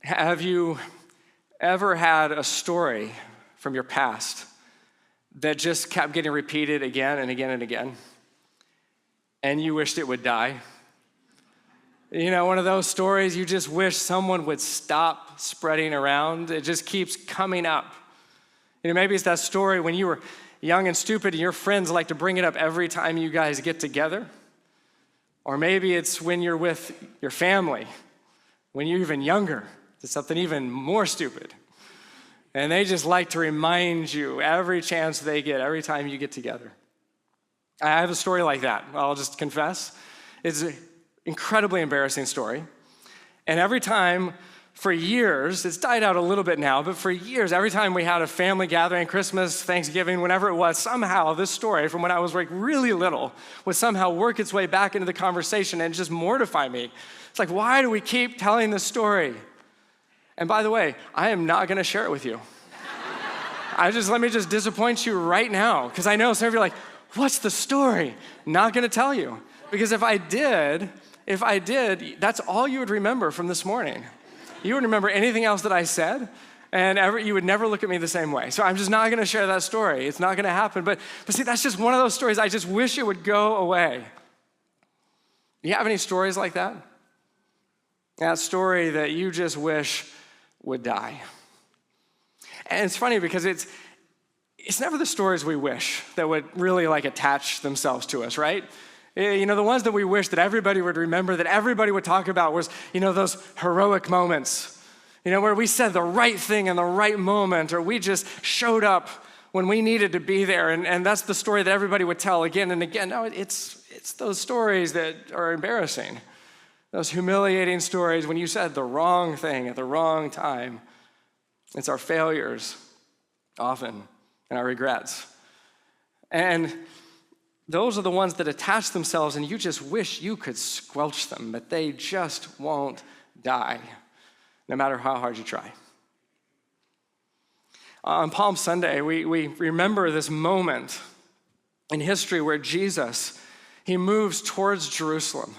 Have you ever had a story from your past that just kept getting repeated again and again and again, and you wished it would die? You know, one of those stories you just wish someone would stop spreading around. It just keeps coming up. You know, maybe it's that story when you were young and stupid and your friends like to bring it up every time you guys get together. Or maybe it's when you're with your family, when you're even younger. It's something even more stupid. And they just like to remind you every chance they get, every time you get together. I have a story like that. I'll just confess. It's an incredibly embarrassing story. And every time, for years, it's died out a little bit now, but for years, every time we had a family gathering, Christmas, Thanksgiving, whenever it was, somehow this story from when I was like really little would somehow work its way back into the conversation and just mortify me. It's like, why do we keep telling this story? And by the way, I am not gonna share it with you. Let me just disappoint you right now, because I know some of you are like, what's the story? Not gonna tell you. Because if I did, that's all you would remember from this morning. You wouldn't remember anything else that I said, and you would never look at me the same way. So I'm just not gonna share that story. It's not gonna happen. But see, that's just one of those stories I just wish it would go away. Do you have any stories like that? That story that you just wish would die. And it's funny because it's never the stories we wish that would really like attach themselves to us, right? You know, the ones that we wish that everybody would remember, that everybody would talk about was, you know, those heroic moments, you know, where we said the right thing in the right moment, or we just showed up when we needed to be there. And that's the story that everybody would tell again and again. No, it's those stories that are embarrassing. Those humiliating stories when you said the wrong thing at the wrong time. It's our failures, often, and our regrets. And those are the ones that attach themselves and you just wish you could squelch them, but they just won't die, no matter how hard you try. On Palm Sunday, we remember this moment in history where Jesus, he moves towards Jerusalem.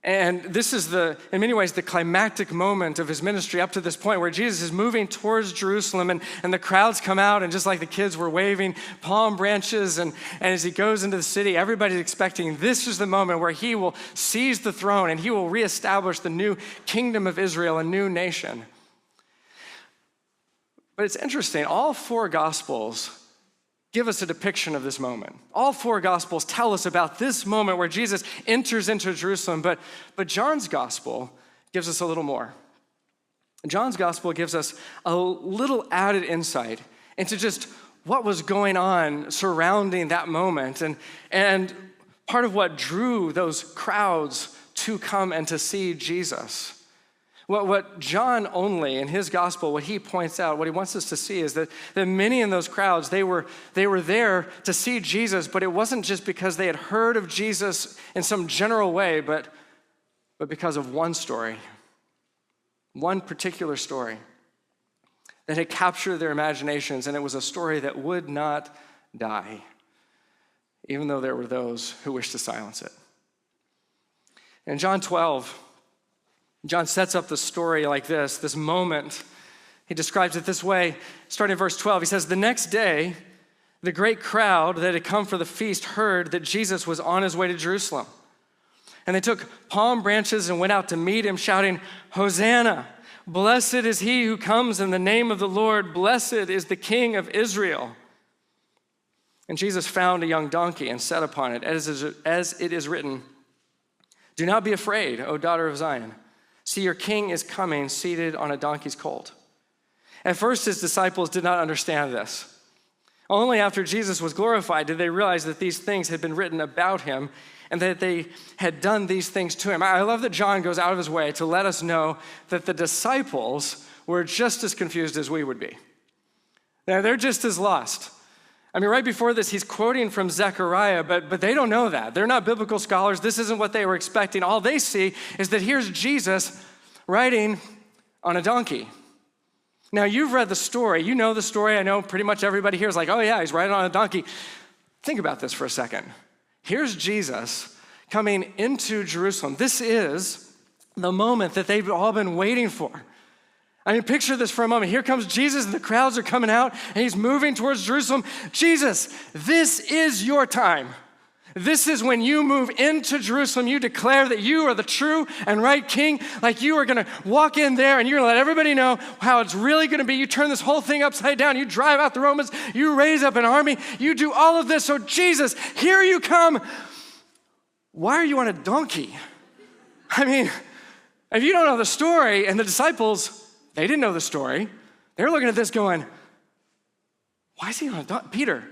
And this is in many ways, the climactic moment of his ministry up to this point where Jesus is moving towards Jerusalem and the crowds come out and just like the kids were waving palm branches and as he goes into the city, everybody's expecting this is the moment where he will seize the throne and he will reestablish the new kingdom of Israel, a new nation. But it's interesting, all four Gospels give us a depiction of this moment. All four Gospels tell us about this moment where Jesus enters into Jerusalem, but John's Gospel gives us a little more. John's Gospel gives us a little added insight into just what was going on surrounding that moment and part of what drew those crowds to come and to see Jesus. What John only in his gospel, what he points out, what he wants us to see is that many in those crowds, they were there to see Jesus, but it wasn't just because they had heard of Jesus in some general way, but because of one story, one particular story that had captured their imaginations, and it was a story that would not die, even though there were those who wished to silence it. In John 12, John sets up the story like this moment. He describes it this way, starting in verse 12. He says, the next day, the great crowd that had come for the feast heard that Jesus was on his way to Jerusalem. And they took palm branches and went out to meet him, shouting, Hosanna, blessed is he who comes in the name of the Lord. Blessed is the King of Israel. And Jesus found a young donkey and sat upon it, as it is written, do not be afraid, O daughter of Zion. See, your king is coming, seated on a donkey's colt. At first, his disciples did not understand this. Only after Jesus was glorified did they realize that these things had been written about him and that they had done these things to him. I love that John goes out of his way to let us know that the disciples were just as confused as we would be. Now, they're just as lost. I mean, right before this, he's quoting from Zechariah, but they don't know that. They're not biblical scholars. This isn't what they were expecting. All they see is that here's Jesus riding on a donkey. Now, you've read the story. You know the story. I know pretty much everybody here is like, oh yeah, he's riding on a donkey. Think about this for a second. Here's Jesus coming into Jerusalem. This is the moment that they've all been waiting for. I mean, picture this for a moment. Here comes Jesus, and the crowds are coming out, and he's moving towards Jerusalem. Jesus, this is your time. This is when you move into Jerusalem. You declare that you are the true and right king. Like you are going to walk in there, and you're going to let everybody know how it's really going to be. You turn this whole thing upside down. You drive out the Romans. You raise up an army. You do all of this. So Jesus, here you come. Why are you on a donkey? I mean, if you don't know the story, and the disciples, they didn't know the story. They're looking at this going, why is he on a donkey? Peter,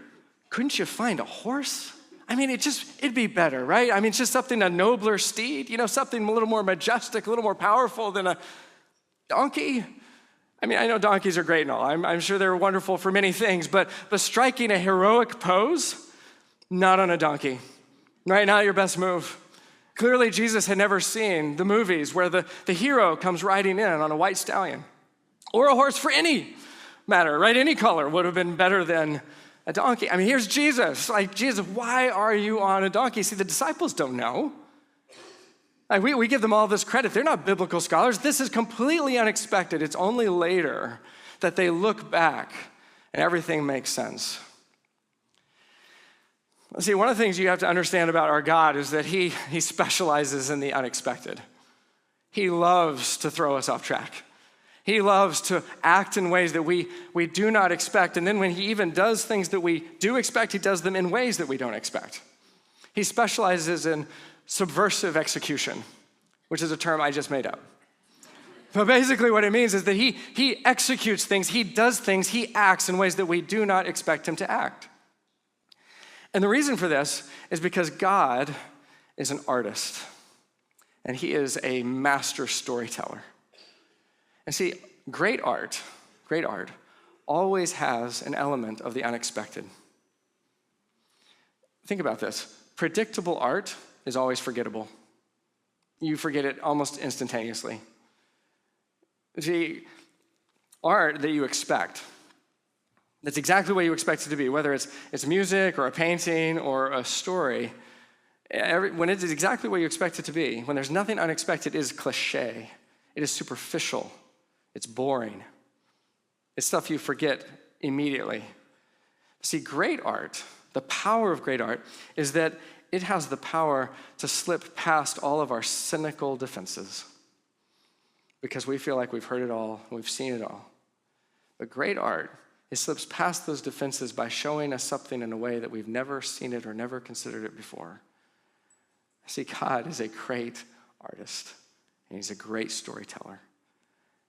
couldn't you find a horse? I mean, it'd be better, right? I mean, it's just something, a nobler steed, something a little more majestic, a little more powerful than a donkey. I mean, I know donkeys are great and all. I'm sure they're wonderful for many things, but striking a heroic pose, not on a donkey, right? Not your best move. Clearly, Jesus had never seen the movies where the hero comes riding in on a white stallion or a horse for any matter, right? Any color would have been better than a donkey. I mean, here's Jesus. Like, Jesus, why are you on a donkey? See, the disciples don't know. Like, we give them all this credit. They're not biblical scholars. This is completely unexpected. It's only later that they look back and everything makes sense. See, one of the things you have to understand about our God is that he specializes in the unexpected. He loves to throw us off track. He loves to act in ways that we do not expect. And then when he even does things that we do expect, he does them in ways that we don't expect. He specializes in subversive execution, which is a term I just made up. But basically what it means is that he executes things, he does things, he acts in ways that we do not expect him to act. And the reason for this is because God is an artist, and he is a master storyteller. And see, great art always has an element of the unexpected. Think about this. Predictable art is always forgettable. You forget it almost instantaneously. See, art that you expect, that's exactly what you expect it to be, whether it's music or a painting or a story, when it is exactly what you expect it to be, when there's nothing unexpected, it is cliche, it is superficial. It's boring. It's stuff you forget immediately. See, great art, the power of great art is that it has the power to slip past all of our cynical defenses because we feel like we've heard it all, we've seen it all. But great art, it slips past those defenses by showing us something in a way that we've never seen it or never considered it before. See, God is a great artist, and he's a great storyteller.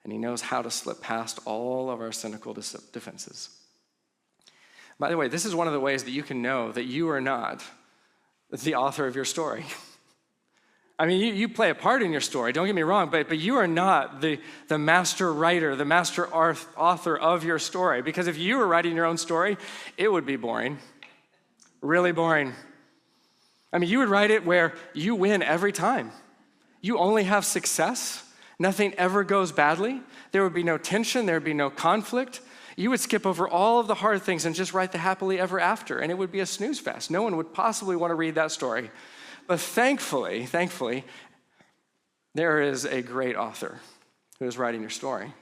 And he knows how to slip past all of our cynical defenses. By the way, this is one of the ways that you can know that you are not the author of your story. I mean, you play a part in your story, don't get me wrong, but you are not the master writer, the master author of your story. Because if you were writing your own story, it would be boring, really boring. I mean, you would write it where you win every time. You only have success. Nothing ever goes badly. There would be no tension. There would be no conflict. You would skip over all of the hard things and just write the happily ever after, and it would be a snooze fest. No one would possibly want to read that story. But thankfully, there is a great author who is writing your story,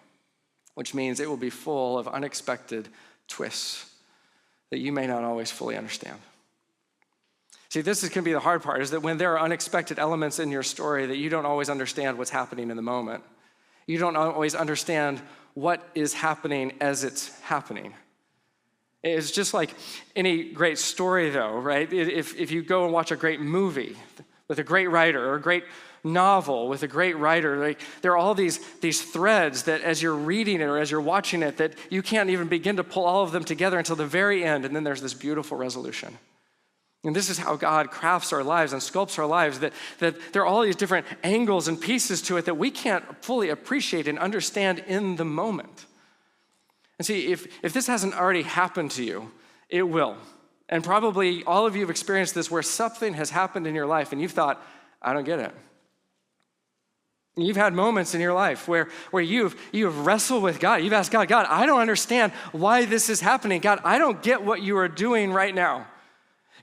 which means it will be full of unexpected twists that you may not always fully understand. See, this can be the hard part, is that when there are unexpected elements in your story that you don't always understand what's happening in the moment. You don't always understand what is happening as it's happening. It's just like any great story, though, right? If you go and watch a great movie with a great writer or a great novel with a great writer, like, there are all these threads that as you're reading it or as you're watching it that you can't even begin to pull all of them together until the very end, and then there's this beautiful resolution. And this is how God crafts our lives and sculpts our lives, that there are all these different angles and pieces to it that we can't fully appreciate and understand in the moment. And see, if this hasn't already happened to you, it will. And probably all of you have experienced this where something has happened in your life and you've thought, I don't get it. You've had moments in your life where you've wrestled with God. You've asked God, I don't understand why this is happening. God, I don't get what you are doing right now.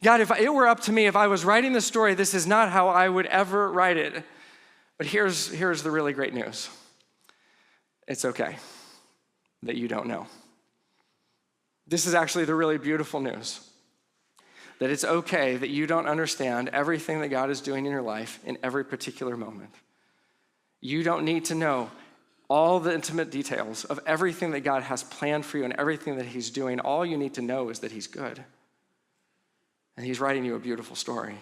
God, if it were up to me, if I was writing the story, this is not how I would ever write it. But here's the really great news. It's okay that you don't know. This is actually the really beautiful news. That it's okay that you don't understand everything that God is doing in your life in every particular moment. You don't need to know all the intimate details of everything that God has planned for you and everything that he's doing. All you need to know is that he's good. And he's writing you a beautiful story.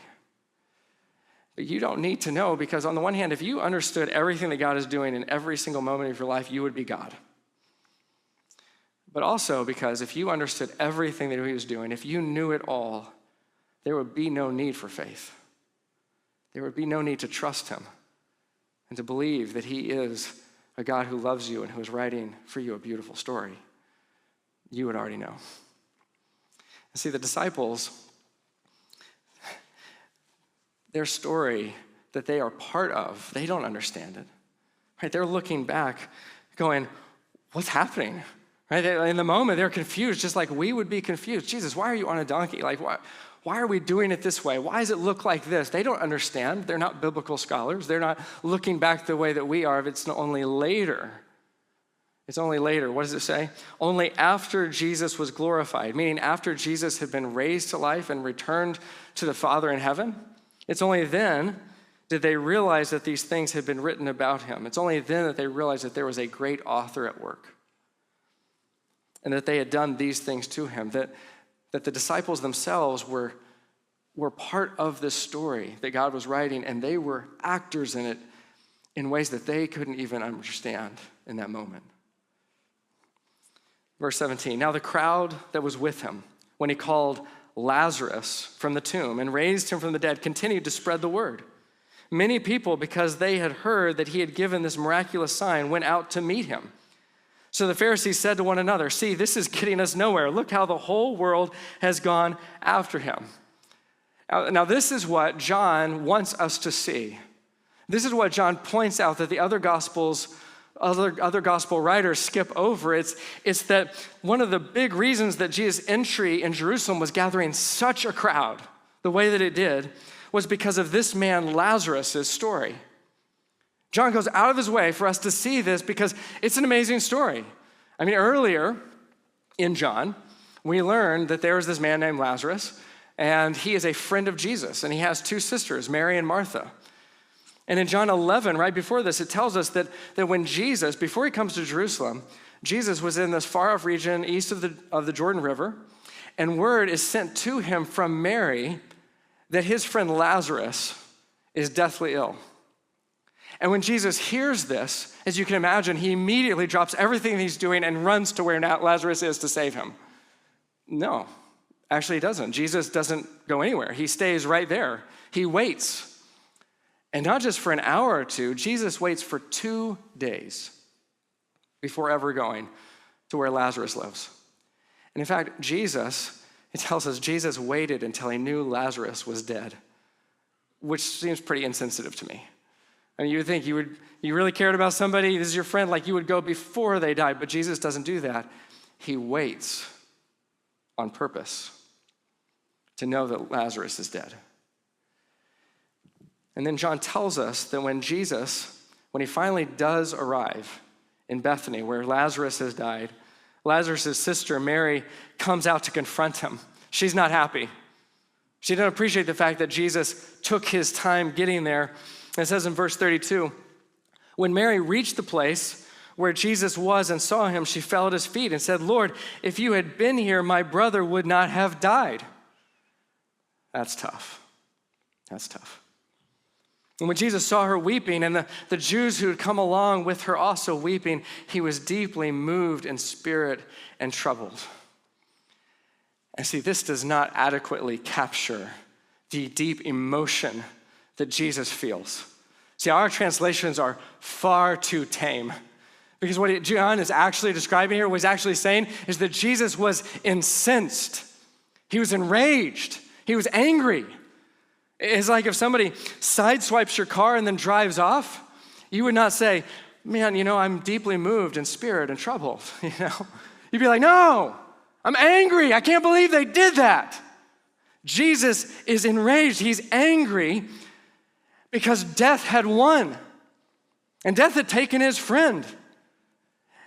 But you don't need to know, because on the one hand, if you understood everything that God is doing in every single moment of your life, you would be God. But also because if you understood everything that he was doing, if you knew it all, there would be no need for faith. There would be no need to trust him and to believe that he is a God who loves you and who is writing for you a beautiful story. You would already know. See, the disciples, their story that they are part of, they don't understand it. Right? They're looking back going, what's happening? Right? In the moment, they're confused, just like we would be confused. Jesus, why are you on a donkey? Like, why are we doing it this way? Why does it look like this? They don't understand. They're not biblical scholars. They're not looking back the way that we are. It's only later. It's only later. What does it say? Only after Jesus was glorified, meaning after Jesus had been raised to life and returned to the Father in heaven. It's only then did they realize that these things had been written about him. It's only then that they realized that there was a great author at work and that they had done these things to him, that the disciples themselves were part of this story that God was writing, and they were actors in it in ways that they couldn't even understand in that moment. Verse 17, now the crowd that was with him when he called Lazarus from the tomb and raised him from the dead continued to spread the word. Many people, because they had heard that he had given this miraculous sign, went out to meet him. So the Pharisees said to one another, see, this is getting us nowhere. Look how the whole world has gone after him. Now this is what John wants us to see. This is what John points out that the other gospel writers skip over. It's that one of the big reasons that Jesus' entry in Jerusalem was gathering such a crowd, the way that it did, was because of this man Lazarus' story. John goes out of his way for us to see this because it's an amazing story. I mean, earlier in John, we learned that there was this man named Lazarus, and he is a friend of Jesus, and he has two sisters, Mary and Martha. And in John 11, right before this, it tells us that when Jesus, before he comes to Jerusalem, Jesus was in this far-off region east of the Jordan River, and word is sent to him from Mary that his friend Lazarus is deathly ill. And when Jesus hears this, as you can imagine, he immediately drops everything he's doing and runs to where Lazarus is to save him. No, actually he doesn't. Jesus doesn't go anywhere. He stays right there. He waits. And not just for an hour or two, Jesus waits for 2 days before ever going to where Lazarus lives. And in fact, it tells us Jesus waited until he knew Lazarus was dead, which seems pretty insensitive to me. I mean, you would think you really cared about somebody, this is your friend, like you would go before they died, but Jesus doesn't do that. He waits on purpose to know that Lazarus is dead. And then John tells us that when he finally does arrive in Bethany, where Lazarus has died, Lazarus' sister, Mary, comes out to confront him. She's not happy. She doesn't appreciate the fact that Jesus took his time getting there. It says in verse 32, when Mary reached the place where Jesus was and saw him, she fell at his feet and said, Lord, if you had been here, my brother would not have died. That's tough. That's tough. And when Jesus saw her weeping and the Jews who had come along with her also weeping, he was deeply moved in spirit and troubled. And see, this does not adequately capture the deep emotion that Jesus feels. See, our translations are far too tame. Because what John is actually describing here, what he's actually saying, is that Jesus was incensed. He was enraged. He was angry. It's like if somebody sideswipes your car and then drives off, you would not say, man, I'm deeply moved in spirit and troubled. You'd be like, no, I'm angry. I can't believe they did that. Jesus is enraged. He's angry because death had won. And death had taken his friend.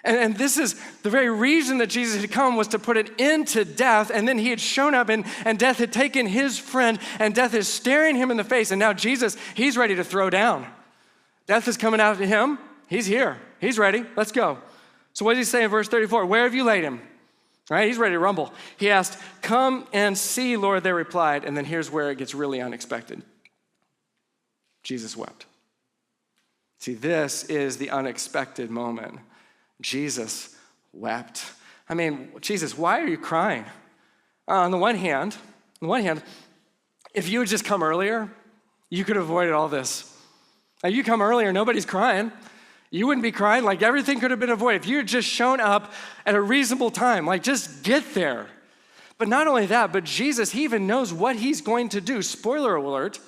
And this is the very reason that Jesus had come, was to put an end to death. And then he had shown up and death had taken his friend, and death is staring him in the face. And now Jesus, he's ready to throw down. Death is coming after him. He's here. He's ready. Let's go. So what does he say in verse 34? Where have you laid him? All right, he's ready to rumble. He asked, come and see, Lord, they replied. And then here's where it gets really unexpected. Jesus wept. See, this is the unexpected moment. Jesus wept. I mean, Jesus, why are you crying? On the one hand, if you had just come earlier, you could have avoided all this. Like, you come earlier, nobody's crying. You wouldn't be crying. Like, everything could have been avoided. If you had just shown up at a reasonable time, like, just get there. But not only that, but Jesus, he even knows what he's going to do. Spoiler alert,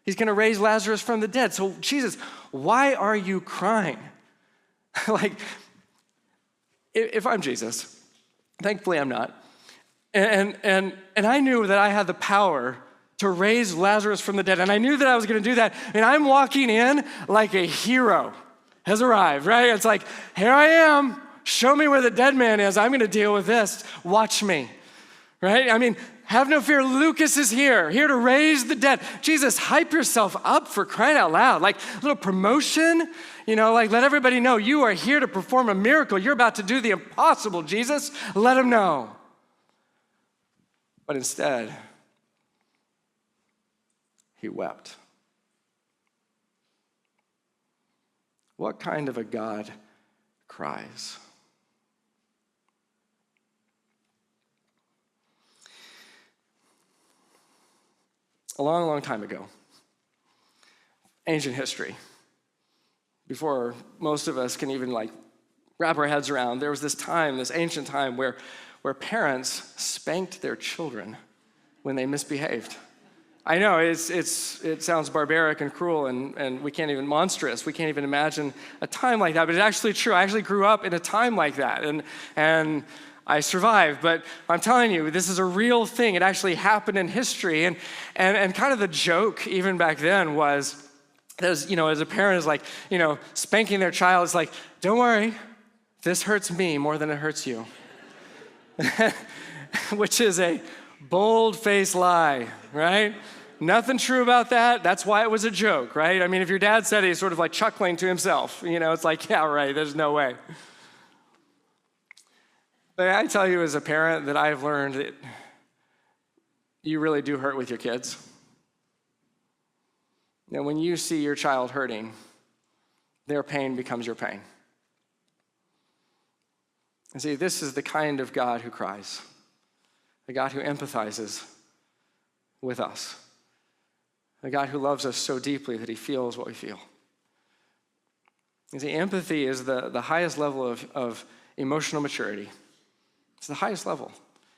he's going to raise Lazarus from the dead. So Jesus, why are you crying? Like, if I'm Jesus, thankfully I'm not, and I knew that I had the power to raise Lazarus from the dead, and I knew that I was going to do that, and I'm walking in like a hero has arrived, right? It's like, here I am, show me where the dead man is, I'm going to deal with this, watch me, right? I mean, have no fear, Lucas is here to raise the dead. Jesus, hype yourself up, for crying out loud, like a little promotion, like let everybody know you are here to perform a miracle. You're about to do the impossible, Jesus, let them know. But instead, he wept. What kind of a God cries? A long, long time ago, ancient history, before most of us can even wrap our heads around, there was this ancient time where parents spanked their children when they misbehaved. I know, it sounds barbaric and cruel and we can't even, monstrous, we can't even imagine a time like that, but it's actually true. I actually grew up in a time like that, and I survived, but I'm telling you, this is a real thing. It actually happened in history, and kind of the joke even back then was, as a parent is spanking their child, it's like, don't worry, this hurts me more than it hurts you. Which is a bold-faced lie, right? Nothing true about that. That's why it was a joke, right? I mean, if your dad said it, he's sort of chuckling to himself. It's like, yeah, right, there's no way. But I tell you as a parent that I've learned that you really do hurt with your kids. When you see your child hurting, their pain becomes your pain. And see, this is the kind of God who cries, a God who empathizes with us, a God who loves us so deeply that he feels what we feel. You see, empathy is the highest level of emotional maturity. It's the highest level.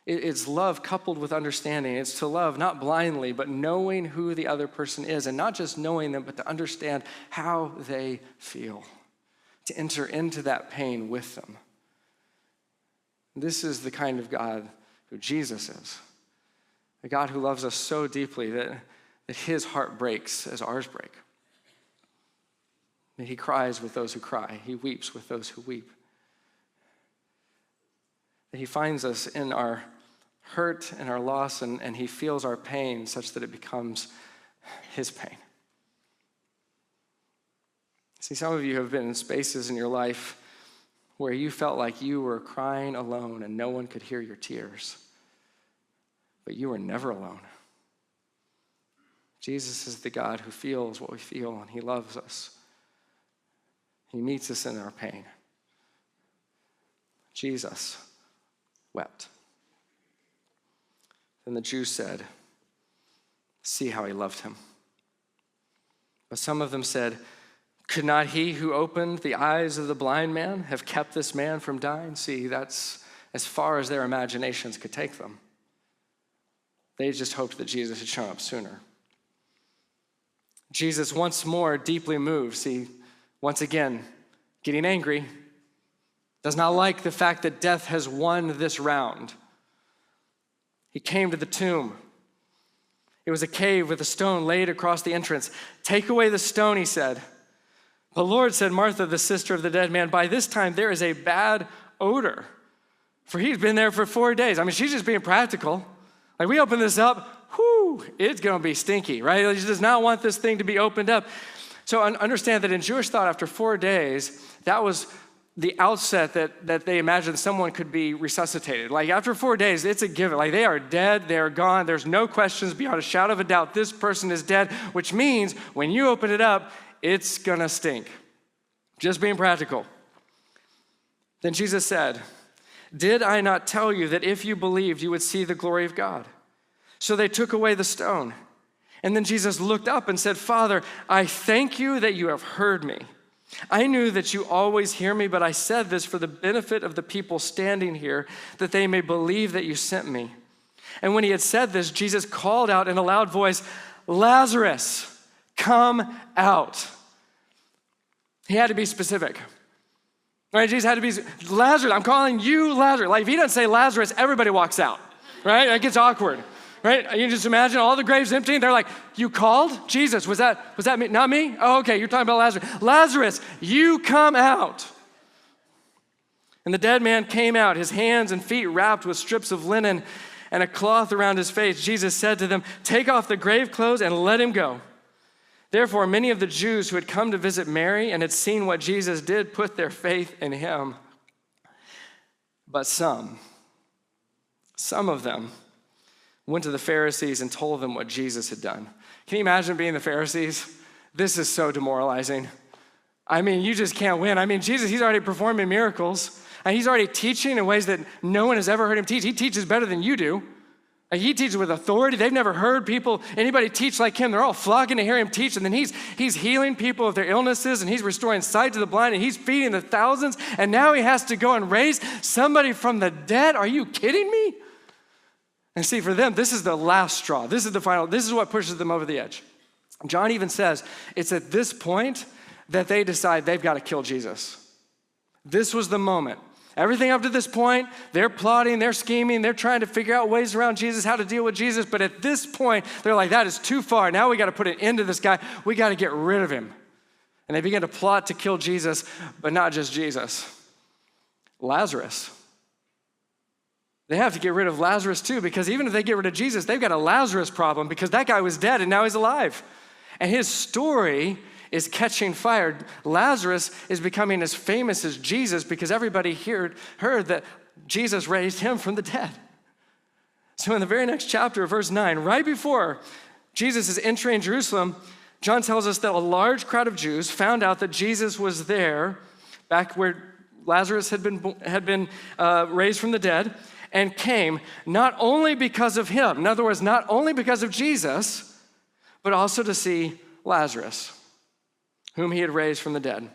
It's love coupled with understanding. It's to love not blindly, but knowing who the other person is, and not just knowing them, but to understand how they feel, to enter into that pain with them. This is the kind of God who Jesus is, a God who loves us so deeply that his heart breaks as ours break. That he cries with those who cry. He weeps with those who weep. That he finds us in our hurt and our loss, and he feels our pain such that it becomes his pain. See, some of you have been in spaces in your life where you felt like you were crying alone and no one could hear your tears. But you were never alone. Jesus is the God who feels what we feel, and he loves us. He meets us in our pain. Jesus wept. Then the Jews said, see how he loved him. But some of them said, could not he who opened the eyes of the blind man have kept this man from dying? See, that's as far as their imaginations could take them. They just hoped that Jesus had shown up sooner. Jesus, once more deeply moved, see, once again, getting angry, does not like the fact that death has won this round. He came to the tomb. It was a cave with a stone laid across the entrance. Take away the stone, he said. "The Lord," said Martha, the sister of the dead man, "by this time there is a bad odor, for he's been there for 4 days." I mean, she's just being practical. Like, we open this up, it's going to be stinky, right? She does not want this thing to be opened up. So understand that in Jewish thought, after 4 days, that was the outset that they imagined someone could be resuscitated. Like, after 4 days, it's a given. Like, they are dead, they are gone. There's no questions beyond a shadow of a doubt. This person is dead, which means when you open it up, it's going to stink. Just being practical. Then Jesus said, "Did I not tell you that if you believed, you would see the glory of God?" So they took away the stone. And then Jesus looked up and said, "Father, I thank you that you have heard me. I knew that you always hear me, but I said this for the benefit of the people standing here, that they may believe that you sent me." And when he had said this, Jesus called out in a loud voice, "Lazarus, come out." He had to be specific. Right? Jesus had to be, "Lazarus, I'm calling you Lazarus." Like, if he doesn't say Lazarus, everybody walks out. Right? It gets awkward. Right? You just imagine all the graves empty, and they're like, "You called? Jesus, was that me? Not me? Oh, okay, you're talking about Lazarus. Lazarus, you come out." And the dead man came out, his hands and feet wrapped with strips of linen and a cloth around his face. Jesus said to them, "Take off the grave clothes and let him go." Therefore, many of the Jews who had come to visit Mary and had seen what Jesus did put their faith in him. But some of them went to the Pharisees and told them what Jesus had done. Can you imagine being the Pharisees? This is so demoralizing. I mean, you just can't win. I mean, Jesus, he's already performing miracles, and he's already teaching in ways that no one has ever heard him teach. He teaches better than you do. Like, he teaches with authority. They've never heard anybody teach like him. They're all flocking to hear him teach, and then he's healing people of their illnesses, and he's restoring sight to the blind, and he's feeding the thousands, and now he has to go and raise somebody from the dead? Are you kidding me? And see, for them, this is the last straw. This is what pushes them over the edge. John even says it's at this point that they decide they've got to kill Jesus. This was the moment. Everything up to this point, they're plotting, they're scheming, they're trying to figure out ways around Jesus, how to deal with Jesus. But at this point, they're like, that is too far. Now we got to put an end to this guy. We got to get rid of him. And they begin to plot to kill Jesus, but not just Jesus. Lazarus. They have to get rid of Lazarus too, because even if they get rid of Jesus, they've got a Lazarus problem, because that guy was dead and now he's alive. And his story is catching fire. Lazarus is becoming as famous as Jesus because everybody heard that Jesus raised him from the dead. So in the very next chapter, verse 9, right before Jesus is entering Jerusalem, John tells us that a large crowd of Jews found out that Jesus was there, back where Lazarus had been raised from the dead, and came not only because of him, in other words, not only because of Jesus, but also to see Lazarus, whom he had raised from the dead.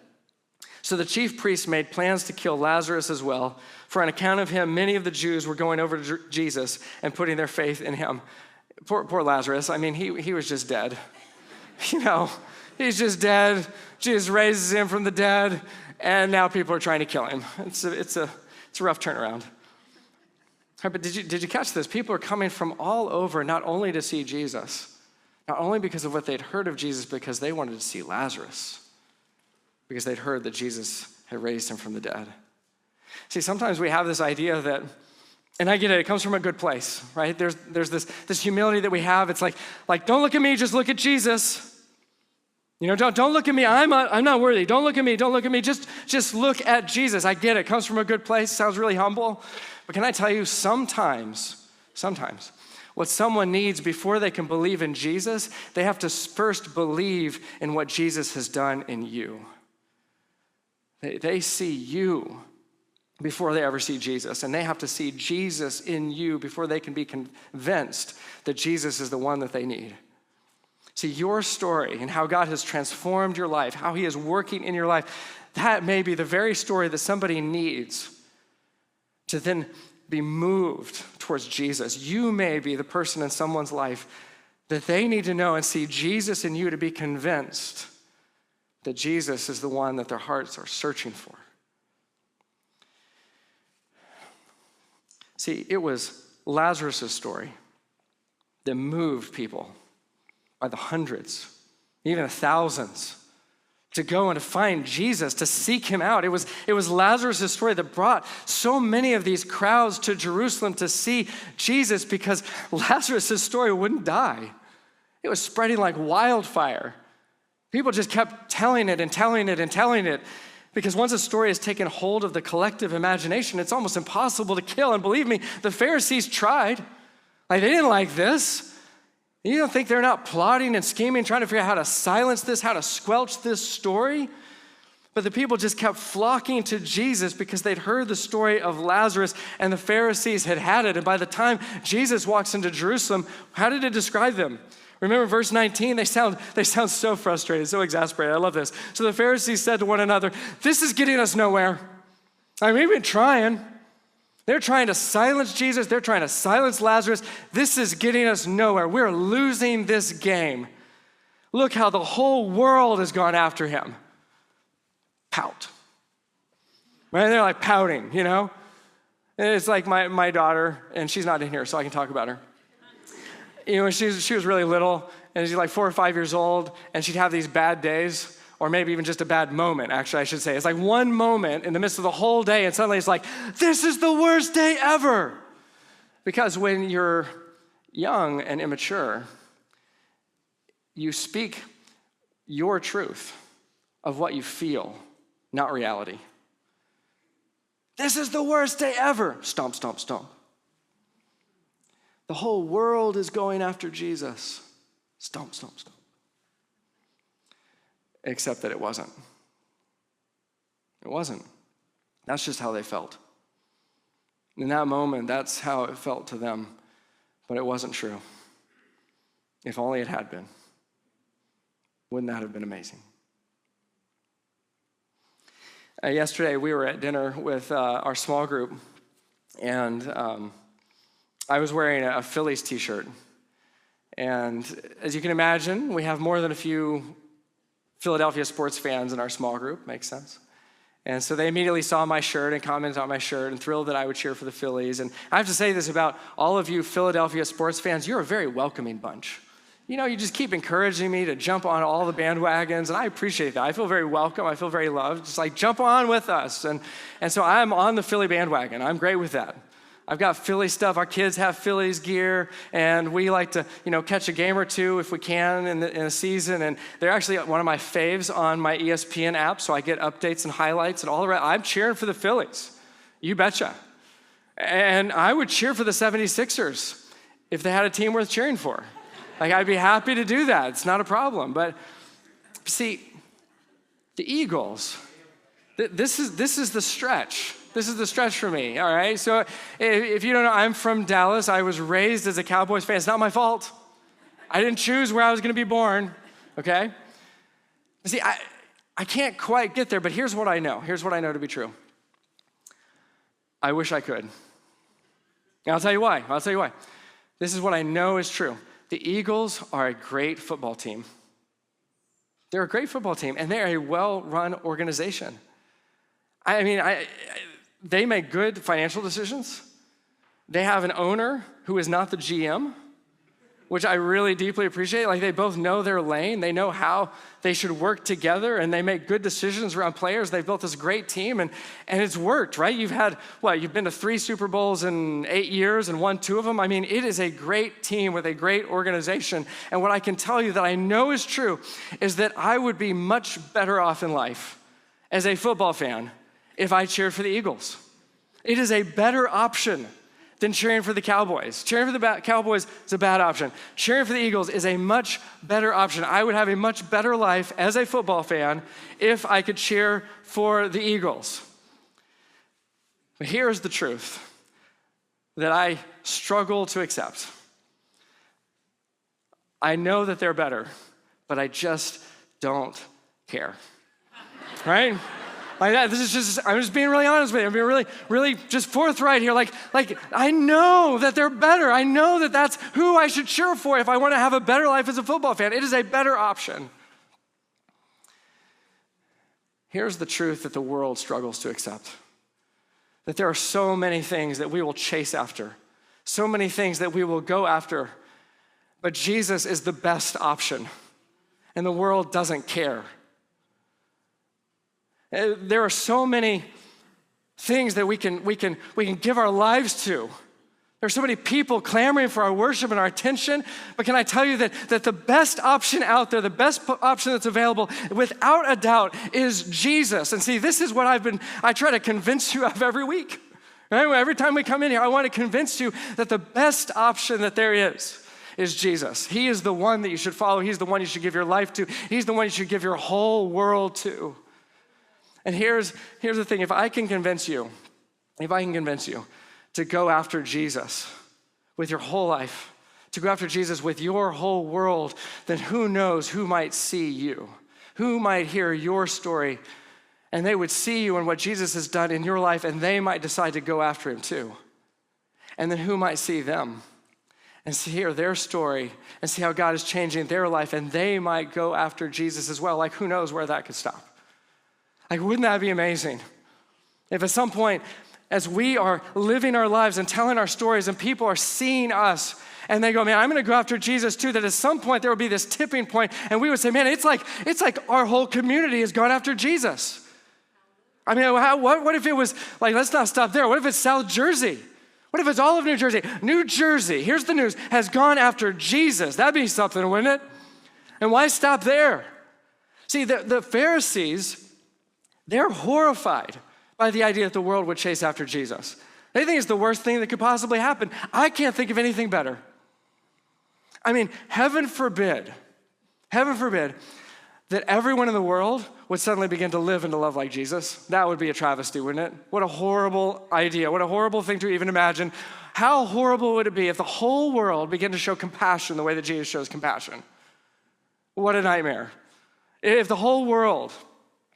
So the chief priests made plans to kill Lazarus as well. For on account of him, many of the Jews were going over to Jesus and putting their faith in him. Poor Lazarus. I mean, he was just dead. He's just dead. Jesus raises him from the dead, and now people are trying to kill him. It's a rough turnaround. But did you catch this? People are coming from all over, not only to see Jesus, not only because of what they'd heard of Jesus, because they wanted to see Lazarus, because they'd heard that Jesus had raised him from the dead. See, sometimes we have this idea that, and I get it comes from a good place, right? There's this humility that we have. It's like don't look at me, just look at Jesus. Don't look at me. I'm not worthy. Don't look at me. Just look at Jesus. I get it. It comes from a good place. Sounds really humble. But can I tell you, sometimes, what someone needs before they can believe in Jesus, they have to first believe in what Jesus has done in you. They see you before they ever see Jesus, and they have to see Jesus in you before they can be convinced that Jesus is the one that they need. See, your story and how God has transformed your life, how he is working in your life, that may be the very story that somebody needs to then be moved towards Jesus. You may be the person in someone's life that they need to know and see Jesus in you to be convinced that Jesus is the one that their hearts are searching for. See, it was Lazarus' story that moved people by the hundreds, even the thousands, to go and to find Jesus, to seek him out. It was Lazarus' story that brought so many of these crowds to Jerusalem to see Jesus, because Lazarus' story wouldn't die. It was spreading like wildfire. People just kept telling it and telling it and telling it, because once a story has taken hold of the collective imagination, it's almost impossible to kill. And believe me, the Pharisees tried. Like, they didn't like this. You don't think they're not plotting and scheming, trying to figure out how to silence this, how to squelch this story? But the people just kept flocking to Jesus because they'd heard the story of Lazarus, and the Pharisees had had it. And by the time Jesus walks into Jerusalem, how did it describe them? Remember verse 19, they sound so frustrated, so exasperated. I love this. So the Pharisees said to one another, "This is getting us nowhere. I mean, we've been trying. They're trying to silence Jesus. They're trying to silence Lazarus. This is getting us nowhere. We're losing this game. Look how the whole world has gone after him." Pout. Right? They're like pouting, you know? And it's like my daughter, and she's not in here, so I can talk about her. You know, when she was really little, and she's like 4 or 5 years old, and she'd have these bad days, or maybe even just a bad moment, actually, I should say. It's like one moment in the midst of the whole day, and suddenly it's like, this is the worst day ever. Because when you're young and immature, you speak your truth of what you feel, not reality. This is the worst day ever. Stomp, stomp, stomp. The whole world is going after Jesus. Stomp, stomp, stomp. Except that it wasn't. It wasn't. That's just how they felt. In that moment, that's how it felt to them. But it wasn't true. If only it had been. Wouldn't that have been amazing? Yesterday, we were at dinner with our small group, and I was wearing a Phillies t-shirt. And as you can imagine, we have more than a few Philadelphia sports fans in our small group. Makes sense. And so they immediately saw my shirt and commented on my shirt and thrilled that I would cheer for the Phillies. And I have to say this about all of you Philadelphia sports fans: you're a very welcoming bunch. You know, you just keep encouraging me to jump on all the bandwagons, and I appreciate that. I feel very welcome. I feel very loved. Just like, jump on with us. And so I'm on the Philly bandwagon. I'm great with that. I've got Philly stuff. Our kids have Phillies gear, and we like to, catch a game or two if we can in a season. And they're actually one of my faves on my ESPN app, so I get updates and highlights and all the rest. I'm cheering for the Phillies. You betcha. And I would cheer for the 76ers if they had a team worth cheering for. Like, I'd be happy to do that. It's not a problem. But see, the Eagles, this is the stretch. This is the stretch for me, all right? So if you don't know, I'm from Dallas. I was raised as a Cowboys fan. It's not my fault. I didn't choose where I was going to be born, okay? See, I can't quite get there, but here's what I know. Here's what I know to be true. I wish I could. And I'll tell you why. This is what I know is true. The Eagles are a great football team. They're a great football team, and they're a well-run organization. They make good financial decisions. They have an owner who is not the GM, which I really deeply appreciate. Like, they both know their lane. They know how they should work together, and they make good decisions around players. They've built this great team, and it's worked, right? You've been to 3 Super Bowls in 8 years and won 2 of them. I mean, it is a great team with a great organization. And what I can tell you that I know is true is that I would be much better off in life as a football fan if I cheered for the Eagles. It is a better option than cheering for the Cowboys. Cheering for the Cowboys is a bad option. Cheering for the Eagles is a much better option. I would have a much better life as a football fan if I could cheer for the Eagles. But here's the truth that I struggle to accept. I know that they're better, but I just don't care. Right? Like that, I'm just being really honest with you. I'm being really, really just forthright here. Like I know that they're better. I know that that's who I should cheer for if I want to have a better life as a football fan. It is a better option. Here's the truth that the world struggles to accept. That there are so many things that we will chase after. So many things that we will go after. But Jesus is the best option. And the world doesn't care. There are so many things that we can give our lives to. There's so many people clamoring for our worship and our attention, but can I tell you that the best option out there, the best option that's available, without a doubt, is Jesus. And see, this is what I try to convince you of every week. Right? Every time we come in here, I want to convince you that the best option that there is Jesus. He is the one that you should follow. He's the one you should give your life to. He's the one you should give your whole world to. And here's the thing, if I can convince you to go after Jesus with your whole life, to go after Jesus with your whole world, then who knows who might see you, who might hear your story, and they would see you and what Jesus has done in your life, and they might decide to go after him too. And then who might see them and hear their story and see how God is changing their life, and they might go after Jesus as well. Like, who knows where that could stop? Like, wouldn't that be amazing? If at some point, as we are living our lives and telling our stories and people are seeing us and they go, man, I'm gonna go after Jesus too, that at some point there will be this tipping point and we would say, man, it's like our whole community has gone after Jesus. I mean, what if it was like, let's not stop there. What if it's South Jersey? What if it's all of New Jersey? New Jersey, here's the news, has gone after Jesus. That'd be something, wouldn't it? And why stop there? See, the Pharisees, they're horrified by the idea that the world would chase after Jesus. They think it's the worst thing that could possibly happen. I can't think of anything better. I mean, heaven forbid that everyone in the world would suddenly begin to live and to love like Jesus. That would be a travesty, wouldn't it? What a horrible idea. What a horrible thing to even imagine. How horrible would it be if the whole world began to show compassion the way that Jesus shows compassion? What a nightmare. If the whole world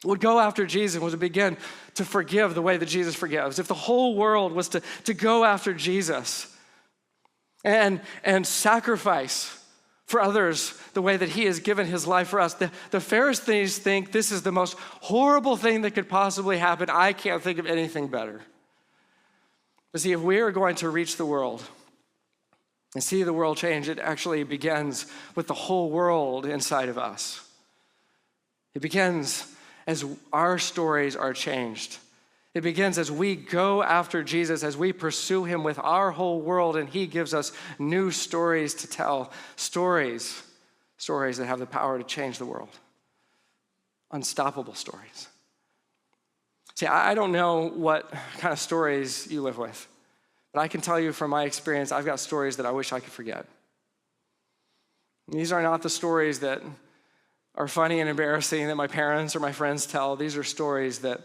would go after Jesus and was to begin to forgive the way that Jesus forgives, if the whole world was to go after Jesus and sacrifice for others the way that he has given his life for us, the Pharisees think this is the most horrible thing that could possibly happen. I can't think of anything better. But see, if we are going to reach the world and see the world change, it actually begins with the whole world inside of us. It begins as our stories are changed. It begins as we go after Jesus, as we pursue him with our whole world, and he gives us new stories to tell, stories that have the power to change the world. Unstoppable stories. See, I don't know what kind of stories you live with, but I can tell you from my experience, I've got stories that I wish I could forget. These are not the stories that are funny and embarrassing that my parents or my friends tell. These are stories that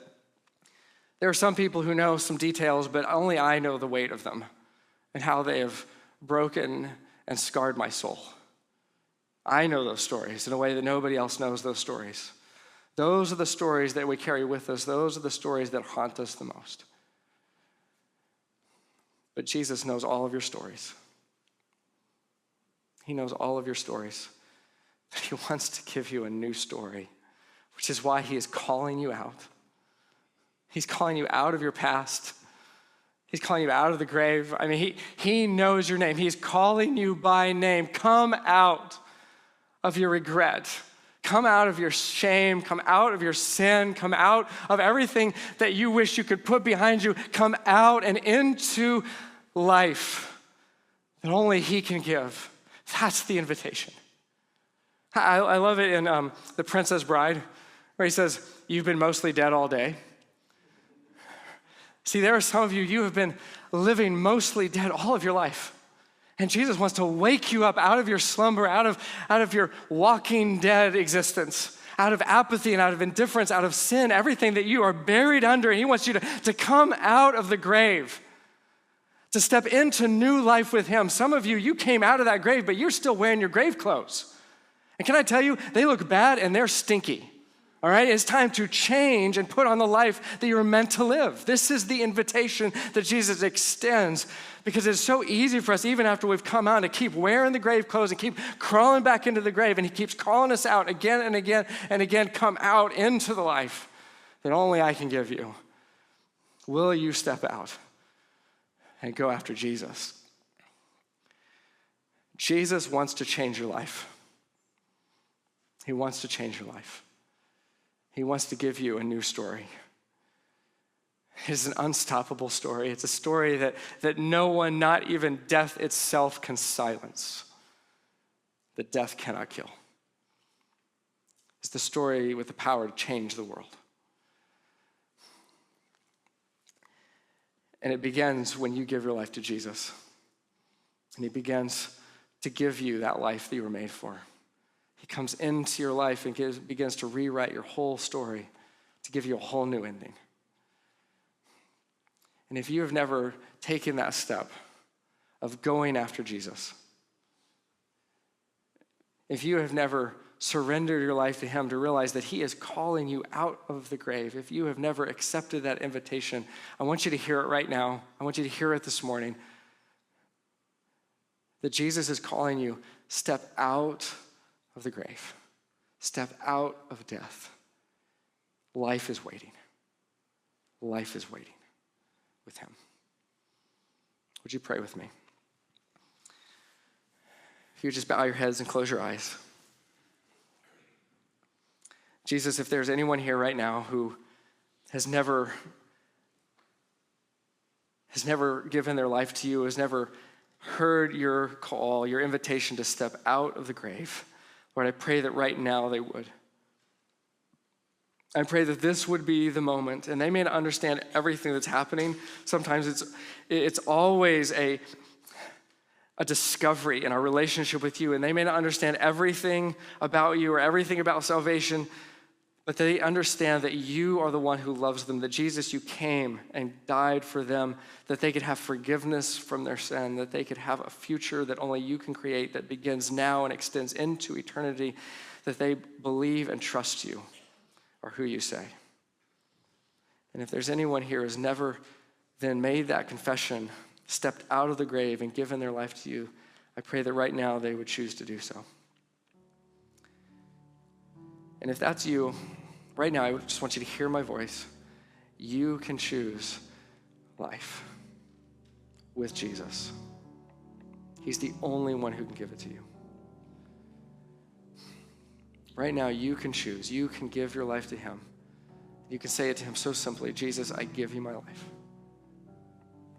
there are some people who know some details, but only I know the weight of them and how they have broken and scarred my soul. I know those stories in a way that nobody else knows those stories. Those are the stories that we carry with us. Those are the stories that haunt us the most. But Jesus knows all of your stories. He knows all of your stories. He wants to give you a new story, which is why he is calling you out. He's calling you out of your past. He's calling you out of the grave. I mean, he knows your name. He's calling you by name. Come out of your regret. Come out of your shame. Come out of your sin. Come out of everything that you wish you could put behind you. Come out and into life that only he can give. That's the invitation. I love it in The Princess Bride, where he says, you've been mostly dead all day. See, there are some of you, you have been living mostly dead all of your life. And Jesus wants to wake you up out of your slumber, out of your walking dead existence, out of apathy and out of indifference, out of sin, everything that you are buried under. And he wants you to come out of the grave, to step into new life with him. Some of you, you came out of that grave, but you're still wearing your grave clothes. And can I tell you, they look bad and they're stinky. All right, it's time to change and put on the life that you're meant to live. This is the invitation that Jesus extends, because it's so easy for us, even after we've come out, to keep wearing the grave clothes and keep crawling back into the grave. And he keeps calling us out again and again and again, come out into the life that only I can give you. Will you step out and go after Jesus? Jesus wants to change your life. He wants to change your life. He wants to give you a new story. It's an unstoppable story. It's a story that no one, not even death itself, can silence. That death cannot kill. It's the story with the power to change the world. And it begins when you give your life to Jesus. And he begins to give you that life that you were made for. He comes into your life and begins to rewrite your whole story, to give you a whole new ending. And if you have never taken that step of going after Jesus, if you have never surrendered your life to him to realize that he is calling you out of the grave, if you have never accepted that invitation, I want you to hear it right now. I want you to hear it this morning. That Jesus is calling you, step out of the grave. Step out of death. Life is waiting. Life is waiting with him. Would you pray with me? If you just bow your heads and close your eyes. Jesus, if there's anyone here right now who has never given their life to you, has never heard your call, your invitation to step out of the grave, Lord, I pray that right now they would. I pray that this would be the moment, and they may not understand everything that's happening. Sometimes it's always a discovery in our relationship with you, and they may not understand everything about you or everything about salvation, but they understand that you are the one who loves them, that Jesus, you came and died for them, that they could have forgiveness from their sin, that they could have a future that only you can create that begins now and extends into eternity, that they believe and trust you or who you say. And if there's anyone here who's never then made that confession, stepped out of the grave and given their life to you, I pray that right now they would choose to do so. And if that's you, right now, I just want you to hear my voice. You can choose life with Jesus. He's the only one who can give it to you. Right now, you can choose. You can give your life to him. You can say it to him so simply, Jesus, I give you my life.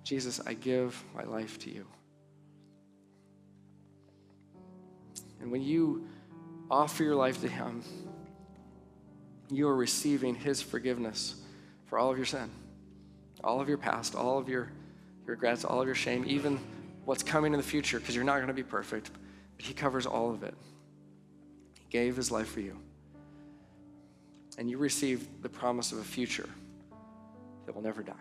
Jesus, I give my life to you. And when you offer your life to him, you are receiving his forgiveness for all of your sin, all of your past, all of your regrets, all of your shame, even what's coming in the future, because you're not going to be perfect, but he covers all of it. He gave his life for you. And you receive the promise of a future that will never die.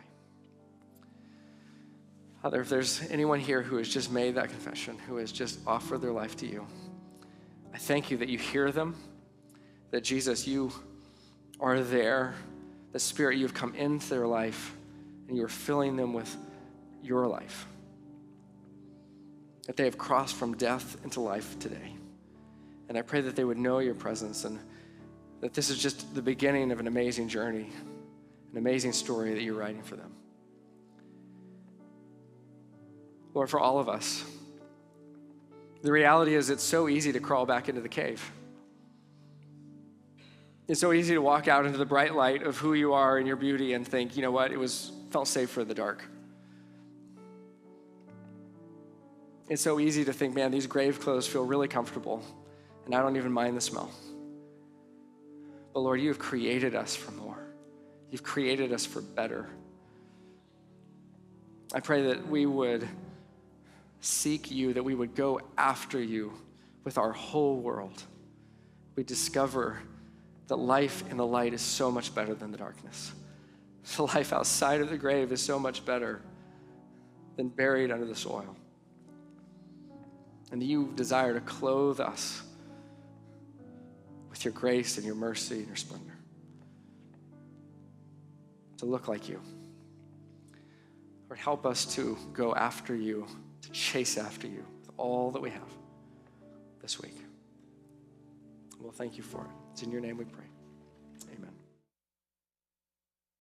Father, if there's anyone here who has just made that confession, who has just offered their life to you, I thank you that you hear them, that Jesus, you are there, the Spirit, you've come into their life and you are filling them with your life. That they have crossed from death into life today. And I pray that they would know your presence and that this is just the beginning of an amazing journey, an amazing story that you're writing for them. Lord, for all of us, the reality is it's so easy to crawl back into the cave. It's so easy to walk out into the bright light of who you are and your beauty and think, you know what, felt safer in the dark. It's so easy to think, man, these grave clothes feel really comfortable and I don't even mind the smell. But Lord, you have created us for more. You've created us for better. I pray that we would seek you, that we would go after you with our whole world. We discover that life in the light is so much better than the darkness. The life outside of the grave is so much better than buried under the soil. And you desire to clothe us with your grace and your mercy and your splendor, to look like you. Lord, help us to go after you, to chase after you with all that we have this week. We'll thank you for it. It's in your name we pray.